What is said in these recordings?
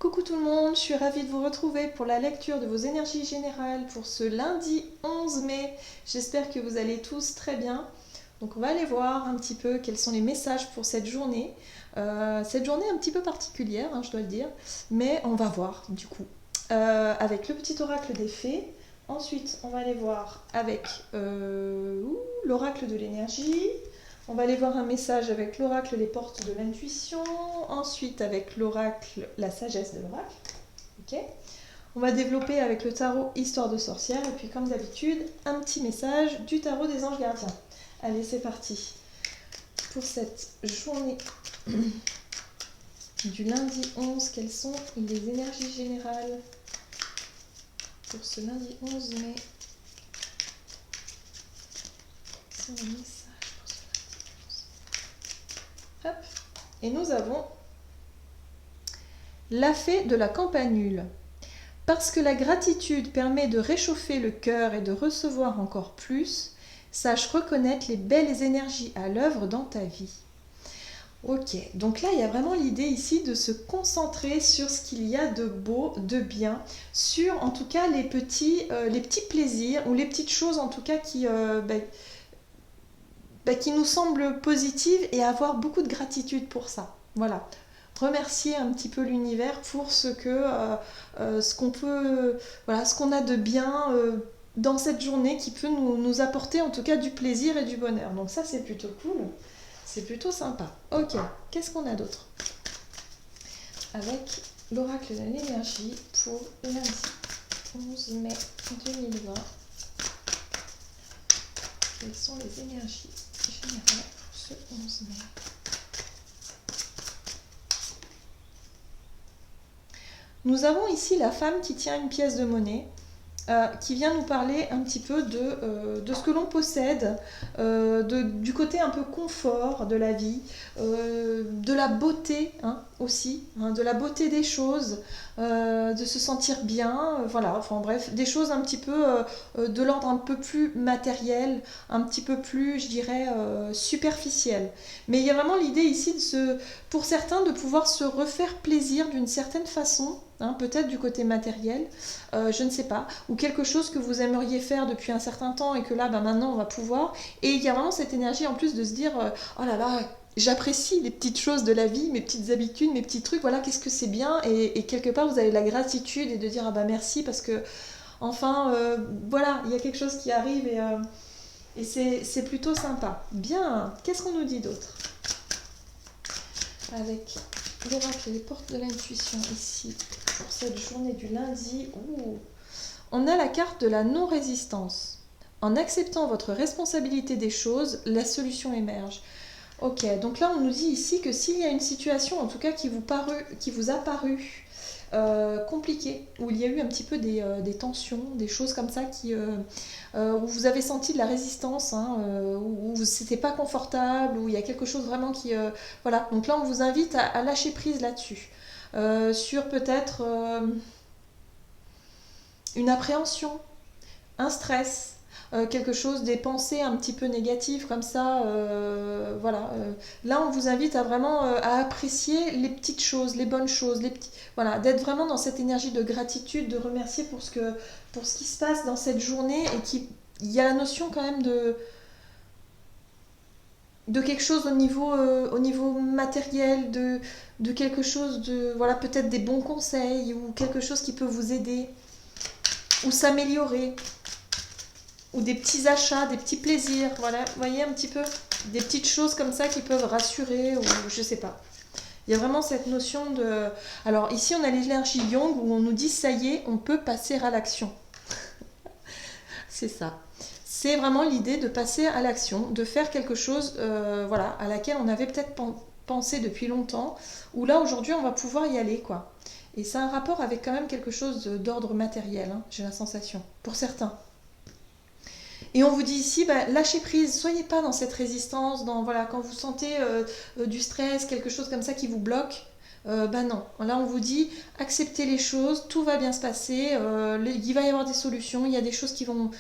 Coucou tout le monde, je suis ravie de vous retrouver pour la lecture de vos énergies générales pour ce lundi 11 mai. J'espère que vous allez tous très bien. Donc on va aller voir un petit peu quels sont les messages pour cette journée. Cette journée un petit peu particulière, je dois le dire, mais on va voir du coup. Avec le petit oracle des fées. Ensuite, on va aller voir avec l'oracle de l'énergie. On va aller voir un message avec l'oracle des portes de l'intuition. Ensuite, avec l'oracle, la sagesse de l'oracle. Ok. On va développer avec le tarot Histoire de sorcière. Et puis, comme d'habitude, un petit message du tarot des anges gardiens. Allez, c'est parti. Pour cette journée du lundi 11, quelles sont les énergies générales pour ce lundi 11 mai? C'est un message pour ce lundi 11. Hop. Et nous avons la fée de la campanule. Parce que la gratitude permet de réchauffer le cœur et de recevoir encore plus, sache reconnaître les belles énergies à l'œuvre dans ta vie. Ok, donc là il y a vraiment l'idée ici de se concentrer sur ce qu'il y a de beau, de bien, sur en tout cas les petits plaisirs ou les petites choses en tout cas qui nous semblent positives et avoir beaucoup de gratitude pour ça. Voilà. Remercier un petit peu l'univers pour ce qu'on peut, voilà, ce qu'on a de bien dans cette journée qui peut nous apporter en tout cas du plaisir et du bonheur. Donc ça c'est plutôt cool, c'est plutôt sympa. Ok, qu'est-ce qu'on a d'autre? Avec l'oracle de l'énergie pour lundi 11 mai 2020. Quelles sont les énergies générales pour ce 11 mai? Nous avons ici la femme qui tient une pièce de monnaie, qui vient nous parler un petit peu de ce que l'on possède, du côté un peu confort de la vie, de la beauté aussi, de la beauté des choses, de se sentir bien, voilà, enfin bref, des choses un petit peu de l'ordre un peu plus matériel, un petit peu plus, je dirais, superficiel. Mais il y a vraiment l'idée ici, pour certains, de pouvoir se refaire plaisir d'une certaine façon, peut-être du côté matériel, je ne sais pas, ou quelque chose que vous aimeriez faire depuis un certain temps et que là, maintenant, on va pouvoir. Et il y a vraiment cette énergie en plus de se dire, oh là là, j'apprécie les petites choses de la vie, mes petites habitudes, mes petits trucs, voilà, qu'est-ce que c'est bien. Et quelque part, vous avez la gratitude et de dire, ah bah merci, parce que, enfin, voilà, il y a quelque chose qui arrive et c'est plutôt sympa. Bien, qu'est-ce qu'on nous dit d'autre? Avec l'oracle des portes de l'intuition ici, pour cette journée du lundi, on a la carte de la non-résistance. En acceptant votre responsabilité des choses, la solution émerge. Ok, donc là on nous dit ici que s'il y a une situation en tout cas qui vous a paru compliquée, où il y a eu un petit peu des tensions, des choses comme ça où vous avez senti de la résistance, où c'était pas confortable, où il y a quelque chose vraiment qui... voilà, donc là on vous invite à lâcher prise là-dessus. Sur peut-être une appréhension, un stress, quelque chose, des pensées un petit peu négatives comme ça, voilà. Là, on vous invite à vraiment à apprécier les petites choses, les bonnes choses, voilà, d'être vraiment dans cette énergie de gratitude, de remercier pour ce qui se passe dans cette journée et il y a la notion quand même de quelque chose au niveau matériel, de quelque chose voilà, peut-être des bons conseils ou quelque chose qui peut vous aider ou s'améliorer, ou des petits achats, des petits plaisirs, voilà, vous voyez un petit peu, des petites choses comme ça qui peuvent rassurer, ou je sais pas. Il y a vraiment cette notion de... Alors ici on a l'énergie Yang où on nous dit ça y est, on peut passer à l'action. C'est ça. C'est vraiment l'idée de passer à l'action, de faire quelque chose voilà, à laquelle on avait peut-être pensé depuis longtemps, où là aujourd'hui on va pouvoir y aller, quoi. Et c'est un rapport avec quand même quelque chose d'ordre matériel, j'ai la sensation, pour certains. Et on vous dit ici, lâchez prise, soyez pas dans cette résistance, voilà, quand vous sentez du stress, quelque chose comme ça qui vous bloque, non. Là on vous dit, acceptez les choses, tout va bien se passer, il va y avoir des solutions, il y a des choses qui vont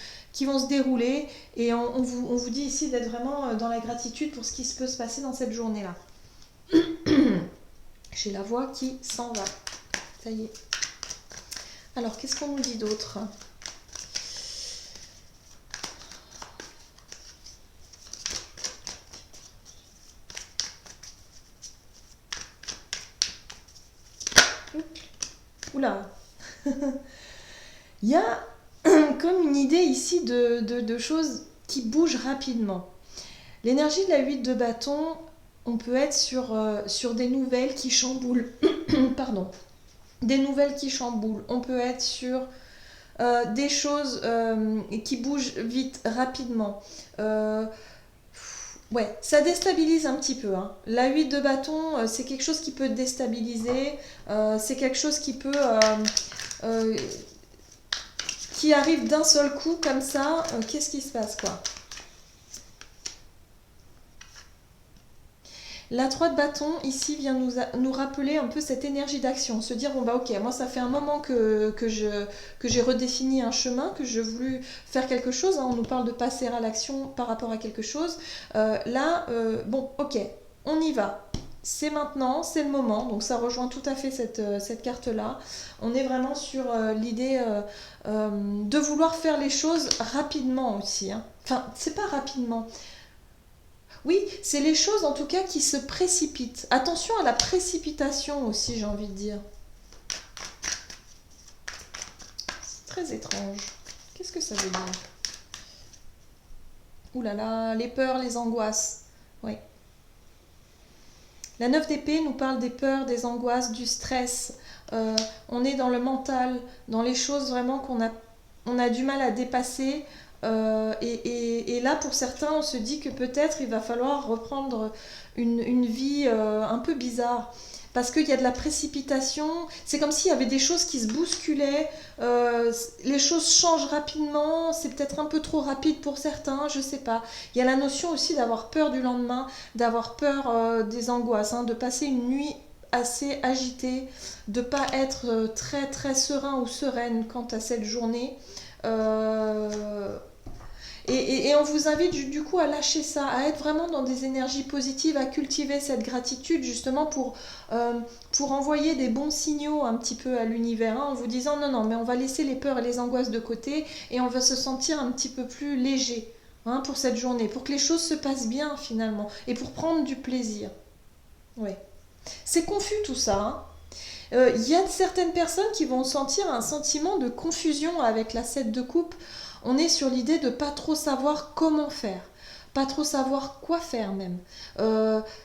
se dérouler, et on vous dit ici d'être vraiment dans la gratitude pour ce qui peut se passer dans cette journée-là. J'ai la voix qui s'en va. Ça y est. Alors, qu'est-ce qu'on nous dit d'autre? Oula. Il y a comme une idée ici de choses qui bougent rapidement. L'énergie de la 8 de bâton, on peut être sur des nouvelles qui chamboulent. Pardon. Des nouvelles qui chamboulent. On peut être sur des choses qui bougent vite, rapidement. Ouais, ça déstabilise un petit peu, hein. La 8 de bâton, c'est quelque chose qui peut déstabiliser. C'est quelque chose qui peut... qui arrive d'un seul coup comme ça. Qu'est-ce qui se passe, quoi? La 3 de bâton, ici, vient nous rappeler un peu cette énergie d'action. Se dire, bon bah ok, moi ça fait un moment que j'ai redéfini un chemin, que j'ai voulu faire quelque chose, hein. On nous parle de passer à l'action par rapport à quelque chose. Bon, ok, on y va. C'est maintenant, c'est le moment. Donc ça rejoint tout à fait cette carte-là. On est vraiment sur l'idée de vouloir faire les choses rapidement aussi, hein. Enfin, c'est pas rapidement. Oui, c'est les choses en tout cas qui se précipitent. Attention à la précipitation aussi, j'ai envie de dire. C'est très étrange. Qu'est-ce que ça veut dire? Ouh là là, les peurs, les angoisses. Oui. La 9 d'épée nous parle des peurs, des angoisses, du stress. On est dans le mental, dans les choses vraiment on a du mal à dépasser. Et là, pour certains, on se dit que peut-être il va falloir reprendre une vie un peu bizarre. Parce qu'il y a de la précipitation, c'est comme s'il y avait des choses qui se bousculaient, les choses changent rapidement, c'est peut-être un peu trop rapide pour certains, je sais pas. Il y a la notion aussi d'avoir peur du lendemain, d'avoir peur des angoisses, hein, de passer une nuit assez agitée, de pas être très très serein ou sereine quant à cette journée. Euh, et on vous invite du coup à lâcher ça, à être vraiment dans des énergies positives, à cultiver cette gratitude justement pour envoyer des bons signaux un petit peu à l'univers, hein, en vous disant non, non, mais on va laisser les peurs et les angoisses de côté et on va se sentir un petit peu plus léger, hein, pour cette journée, pour que les choses se passent bien finalement et pour prendre du plaisir. Ouais. C'est confus tout ça, hein. Y a certaines personnes qui vont sentir un sentiment de confusion avec la 7 de coupe. On est sur l'idée de pas trop savoir comment faire, pas trop savoir quoi faire même.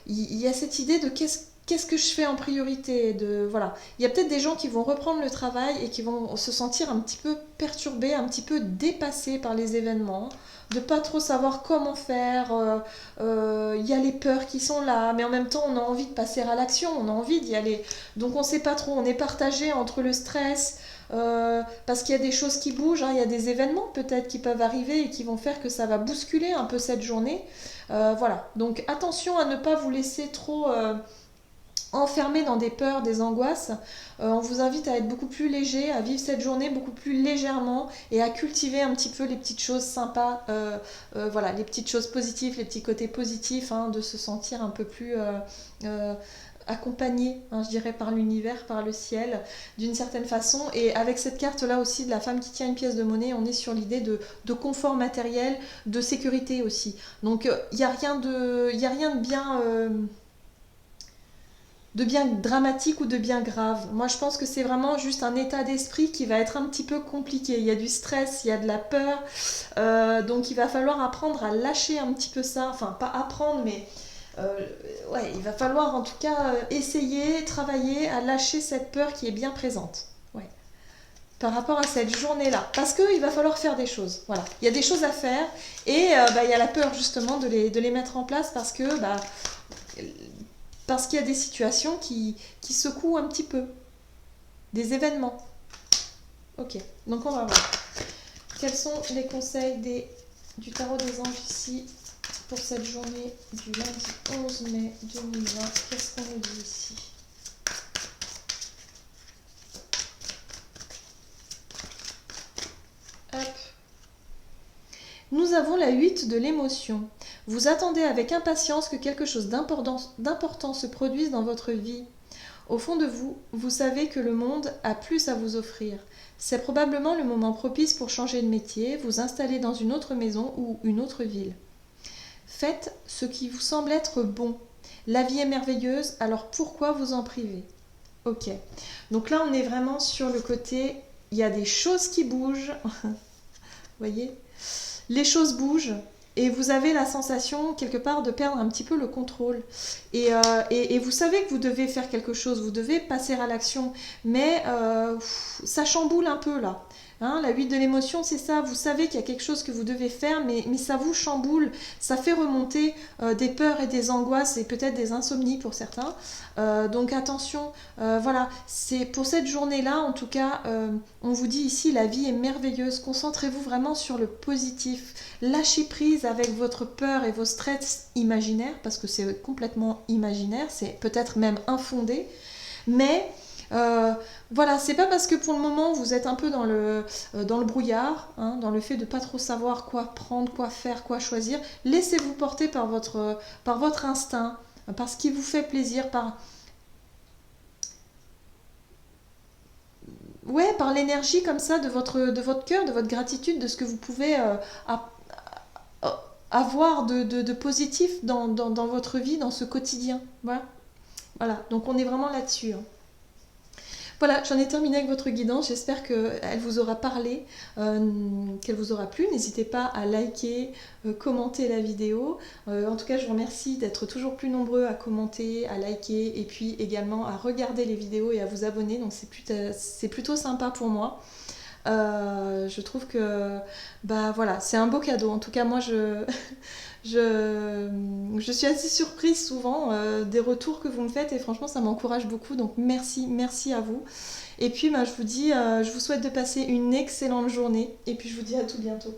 Y a cette idée de qu'est-ce que je fais en priorité, de voilà. Il y a peut-être des gens qui vont reprendre le travail et qui vont se sentir un petit peu perturbés, un petit peu dépassés par les événements, de pas trop savoir comment faire. Y a les peurs qui sont là, mais en même temps on a envie de passer à l'action, on a envie d'y aller. Donc on sait pas trop, on est partagé entre le stress, parce qu'il y a des choses qui bougent, hein, il y a des événements peut-être qui peuvent arriver et qui vont faire que ça va bousculer un peu cette journée. Voilà, donc attention à ne pas vous laisser trop enfermé dans des peurs, des angoisses. On vous invite à être beaucoup plus léger, à vivre cette journée beaucoup plus légèrement et à cultiver un petit peu les petites choses sympas, voilà, les petites choses positives, les petits côtés positifs, hein, de se sentir un peu plus accompagné, hein, je dirais, par l'univers, par le ciel, d'une certaine façon. Et avec cette carte-là aussi de la femme qui tient une pièce de monnaie, on est sur l'idée de confort matériel, de sécurité aussi. Donc il n'y a rien de bien... de bien dramatique ou de bien grave. Moi, je pense que c'est vraiment juste un état d'esprit qui va être un petit peu compliqué. Il y a du stress, il y a de la peur. Donc, il va falloir apprendre à lâcher un petit peu ça. Enfin, pas apprendre, mais ouais, il va falloir en tout cas essayer, travailler à lâcher cette peur qui est bien présente. Ouais. Par rapport à cette journée-là. Parce qu'il va falloir faire des choses. Voilà. Il y a des choses à faire et il y a la peur justement de les mettre en place parce qu'il y a des situations qui secouent un petit peu. Des événements. Ok, donc on va voir. Quels sont les conseils du tarot des anges ici pour cette journée du lundi 11 mai 2020? Qu'est-ce qu'on nous dit ici? Hop. Nous avons la 8 de l'émotion. Vous attendez avec impatience que quelque chose d'important se produise dans votre vie. Au fond de vous, vous savez que le monde a plus à vous offrir. C'est probablement le moment propice pour changer de métier, vous installer dans une autre maison ou une autre ville. Faites ce qui vous semble être bon. La vie est merveilleuse, alors pourquoi vous en priver? Ok. Donc là, on est vraiment sur le côté, il y a des choses qui bougent. Vous voyez? Les choses bougent. Et vous avez la sensation, quelque part, de perdre un petit peu le contrôle. Et vous savez que vous devez faire quelque chose, vous devez passer à l'action. Mais ça chamboule un peu, là. Hein, la 8 de l'émotion, c'est ça. Vous savez qu'il y a quelque chose que vous devez faire, mais ça vous chamboule. Ça fait remonter des peurs et des angoisses et peut-être des insomnies pour certains. Donc attention, voilà. C'est pour cette journée-là, en tout cas, on vous dit ici, la vie est merveilleuse. Concentrez-vous vraiment sur le positif. Lâchez prise avec votre peur et vos stress imaginaires, parce que c'est complètement imaginaire, c'est peut-être même infondé. Mais voilà, c'est pas parce que pour le moment vous êtes un peu dans le brouillard, hein, dans le fait de pas trop savoir quoi prendre, quoi faire, quoi choisir. Laissez-vous porter par votre instinct, par ce qui vous fait plaisir, ouais, par l'énergie comme ça de votre cœur, de votre gratitude, de ce que vous pouvez avoir de positif dans votre vie, dans ce quotidien. Voilà. Voilà, donc on est vraiment là-dessus, hein. Voilà, j'en ai terminé avec votre guidance. J'espère qu'elle vous aura parlé, qu'elle vous aura plu. N'hésitez pas à liker, commenter la vidéo. En tout cas, je vous remercie d'être toujours plus nombreux à commenter, à liker et puis également à regarder les vidéos et à vous abonner. Donc c'est plutôt sympa pour moi. Je trouve que bah voilà, c'est un beau cadeau. En tout cas, moi je suis assez surprise souvent des retours que vous me faites et franchement ça m'encourage beaucoup. Donc merci à vous. Et puis bah, je vous souhaite de passer une excellente journée et puis je vous dis à tout bientôt.